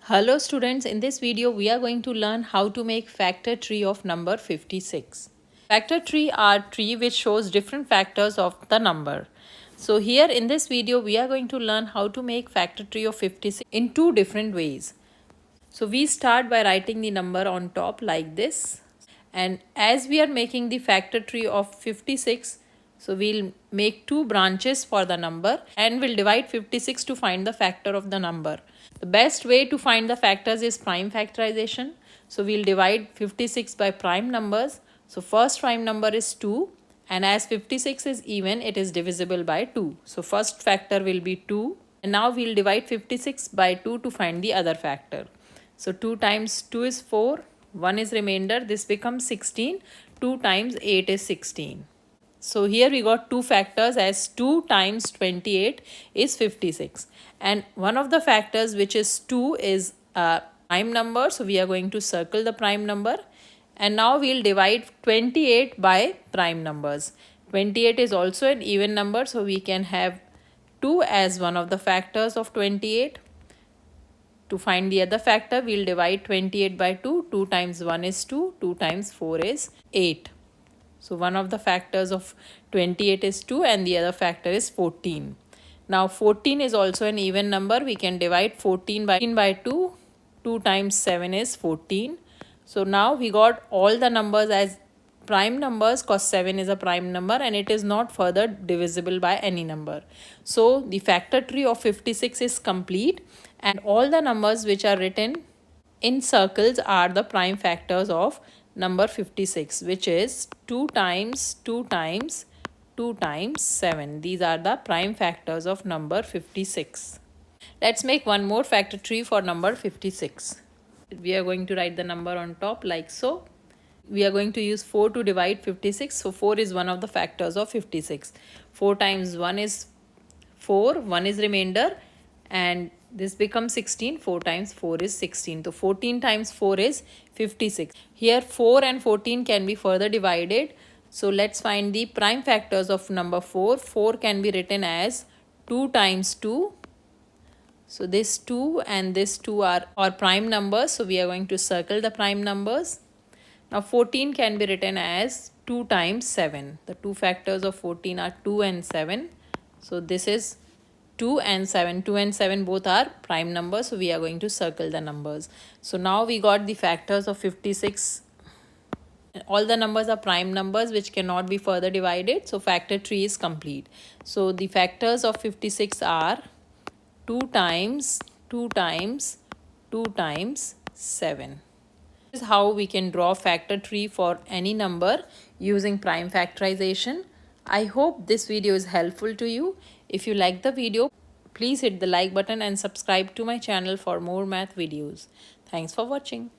Hello students, in this video we are going to learn how to make factor tree of number 56. Factor tree are tree which shows different factors of the number. So here in this video we are going to learn how to make factor tree of 56 in two different ways. So we start by writing the number on top like this, and as we are making the factor tree of 56, so we'll make two branches for the number and we'll divide 56 to find the factor of the number. The best way to find the factors is prime factorization. So we'll divide 56 by prime numbers. So first prime number is 2, and as 56 is even, it is divisible by 2. So first factor will be 2, and now we'll divide 56 by 2 to find the other factor. So 2 times 2 is 4, 1 is remainder, this becomes 16, 2 times 8 is 16. So here we got two factors as 2 times 28 is 56. And one of the factors which is 2 is a prime number. So we are going to circle the prime number. And now we'll divide 28 by prime numbers. 28 is also an even number. So we can have 2 as one of the factors of 28. To find the other factor, we'll divide 28 by 2. 2 times 1 is 2. 2 times 4 is 8. So one of the factors of 28 is 2 and the other factor is 14. Now 14 is also an even number. We can divide 14 by 2. 2 times 7 is 14. So now we got all the numbers as prime numbers because 7 is a prime number and it is not further divisible by any number. So the factor tree of 56 is complete, and all the numbers which are written in circles are the prime factors of number 56, which is 2 times 2 times 2 times 7. These are the prime factors of number 56. Let's make one more factor tree for number 56. We are going to write the number on top like so. We are going to use 4 to divide 56. So 4 is one of the factors of 56. 4 times 1 is 4, 1 is remainder, and this becomes 16. 4 times 4 is 16. So 14 times 4 is 56. Here 4 and 14 can be further divided. So let's find the prime factors of number 4. 4 can be written as 2 times 2. So this 2 and this 2 are prime numbers. So we are going to circle the prime numbers. Now 14 can be written as 2 times 7. The two factors of 14 are 2 and 7. So this is 2 and 7. 2 and 7 both are prime numbers. So we are going to circle the numbers. So now we got the factors of 56. All the numbers are prime numbers which cannot be further divided. So factor tree is complete. So the factors of 56 are 2 times 2 times 2 times 7. This is how we can draw factor tree for any number using prime factorization. I hope this video is helpful to you. If you like the video, please hit the like button and subscribe to my channel for more math videos. Thanks for watching.